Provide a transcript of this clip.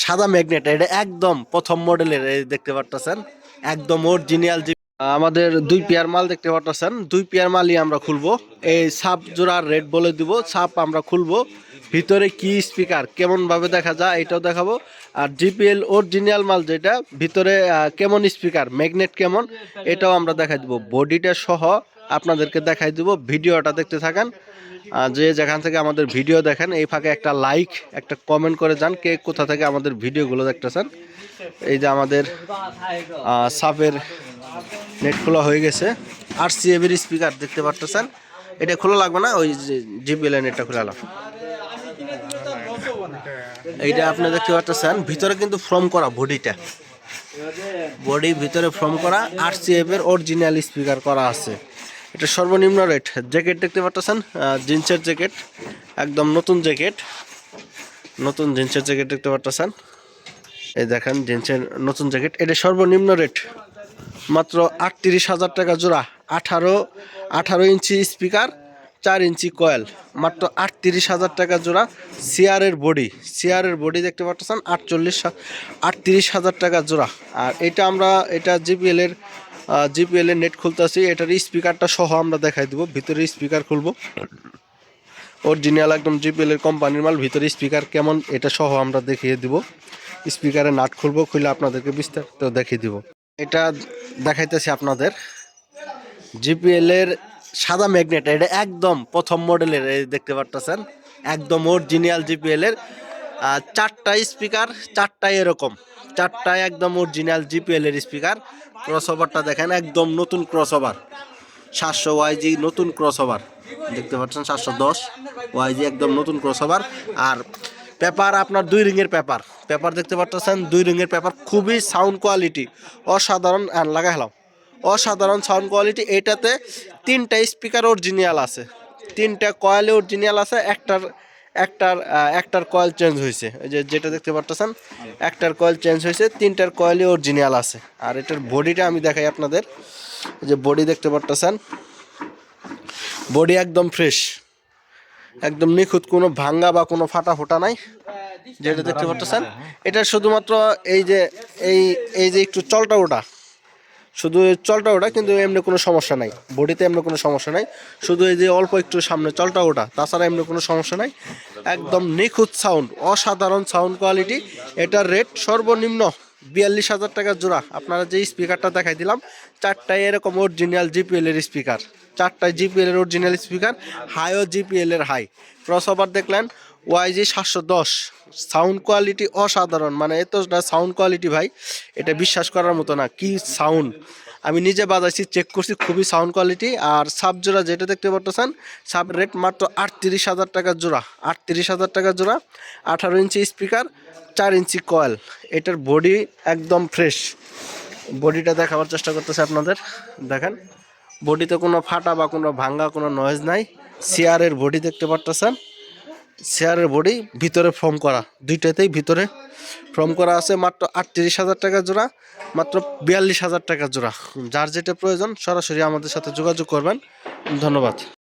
সাদা ম্যাগনেট, এটা একদম প্রথম মডেলের, এই দেখতে পারতেছেন একদম অরিজিনাল। আমাদের 2 পেয়ার মাল দেখতে পারতেছেন, 2 পেয়ার মালই আমরা খুলবো। এই সাপ জোড়ার রেট বলে দিব, সাপ আমরা খুলবো, ভিতরে কি স্পিকার কেমন ভাবে দেখা যায় এটাও দেখাবো। আর জিপিএল অরিজিনাল মাল যেটা ভিতরে কেমন স্পিকার ম্যাগনেট কেমন এটাও আমরা দেখাই দিব, বডিটা সহ আপনাদেরকে দেখাই দিব। ভিডিওটা দেখতে থাকেন, যে যেখান থেকে আমাদের ভিডিও দেখেন এই ফাঁকে একটা লাইক একটা কমেন্ট করে যান কে কোথা থেকে আমাদের ভিডিওগুলো দেখতেছেন। এই যে আমাদের সাপের নেট খোলা হয়ে গেছে, RCA এর স্পিকার দেখতে পারতেছেন, এটা খোলা লাগবে না, ওই জিপিএল নেটটা খোলা লাগবে। এইটা আপনি দেখতে পাচ্ছেন ভিতরে কিন্তু ফর্ম করা, বডি ভিতরে ফর্ম করা, RCA এর অরিজিনাল স্পিকার করা আছে। এটা সর্বনিম্ন রেট। জ্যাকেট দেখতে পাচ্ছেন, জিন্সের জ্যাকেট, একদম নতুন জ্যাকেট, নতুন জিন্সের জ্যাকেট দেখতে পাচ্ছেন। এই দেখেন জিন্সের নতুন জ্যাকেট, এটা সর্বনিম্ন রেট মাত্র 38,000 টাকা জোড়া। 18 ইঞ্চি স্পিকার, 4 ইঞ্চি কয়েল, মাত্র 38,000 টাকা জোড়া। সিআরের বডি দেখতে পাচ্ছেন 38,000 টাকা জোড়া। আর এটা জিপিএল এর নেট খুলতেছি, এটার স্পিকারটা সহ আমরা দেখাই দিব। ভিতরে স্পিকার খুলবো, অরিজিনাল একদম জিপিএল এর কোম্পানির মাল, ভিতরে স্পিকার কেমন এটা সহ আমরা দেখিয়ে দিব। স্পিকারের নাট খুলবো, খুলে আপনাদেরকে বিস্তারিত দেখিয়ে দিব। এটা দেখাইতেছি আপনাদের জিপিএল এর সাদা ম্যাগনেট, এটা একদম প্রথম মডেলের, এই দেখতে পারতেছেন একদম অরিজিনাল জিপিএল এর। 4টা স্পিকার, 4টাই এরকম, 4টাই একদম অরিজিনাল জিপিএল এর স্পিকার। ক্রসওভারটা দেখেন একদম নতুন ক্রসওভার, 700 ওয়াইজি নতুন ক্রসওভার দেখতে পাচ্ছেন, 710 ওয়াইজি একদম নতুন ক্রসওভার। আর পেপার আপনার 2 রিংয়ের পেপার দেখতে পাচ্ছেন, 2 রিংয়ের পেপার, খুবই সাউন্ড কোয়ালিটি অসাধারণ। অসাধারণ সাউন্ড কোয়ালিটি। এটাতে 3টা স্পিকার অরিজিনাল আছে, 3টা কয়েল অরিজিনাল আছে, একটার কয়েল চেঞ্জ হয়েছে, যেটা দেখতে পাচ্ছেন একটার কয়েল চেঞ্জ হয়েছে, 3টার কয়েলই অরিজিনাল আছে। আর এটার বডিটা আমি দেখাই আপনাদের, যে বডি দেখতে পাচ্ছেন, বডি একদম ফ্রেশ, একদম নিখুঁত, কোনো ভাঙ্গা বা কোনো ফাটা ফোটা নাই, যেটা দেখতে পাচ্ছেন। এটা শুধুমাত্র এই যে একটু চলটা ওটা, শুধু চলটা ওটা, কিন্তু এমনি কোনো সমস্যা নাই, বডিতে এমনি কোনো সমস্যা নাই, শুধু এই যে অল্প একটু সামনে চলটা ওটা, তাছাড়া এমনি কোনো সমস্যা নাই। একদম নিখুঁত সাউন্ড, অসাধারণ সাউন্ড কোয়ালিটি। এটার রেট সর্বনিম্ন 42,000 টাকা জোড়া। আপনারা যে স্পিকারটা দেখাই দিলাম, 4টাই এরকম অরিজিনাল জিপিএল এর স্পিকার, 4টাই জিপিএল এর অরিজিনাল স্পিকার, হাইও জিপিএল এর হাই। ক্রসওভার দেখলেন ওয়াইজি 710, সাউন্ড কোয়ালিটি অসাধারণ, মানে এতটা সাউন্ড কোয়ালিটি ভাই, এটা বিশ্বাস করার মতো না, কি সাউন্ড। আমি নিজে বাজাইছি, চেক করছি, খুবই সাউন্ড কোয়ালিটি। আর সাব জোড়া যেটা দেখতে পাচ্ছেন, সাবের রেট মাত্র 38,000 টাকা জোড়া, 38,000 টাকা জোড়া। 18 ইঞ্চি স্পিকার, 4 ইঞ্চি কয়েল, এটার বডি একদম ফ্রেশ। বডিটা দেখাবার চেষ্টা করতেছে আপনাদের, দেখেন বডিতে কোনো ফাটা বা কোনো ভাঙ্গা কোনো নয়েজ নাই। সিআরের বডি দেখতে পাচ্ছেন, শেয়ারের বডি ভিতরে ফর্ম করা, 2টাতেই ভিতরে ফর্ম করা আছে। মাত্র 38,000 টাকা জোড়া, মাত্র 42,000 টাকা জোড়া। যার যেটা প্রয়োজন সরাসরি আমাদের সাথে যোগাযোগ করবেন। ধন্যবাদ।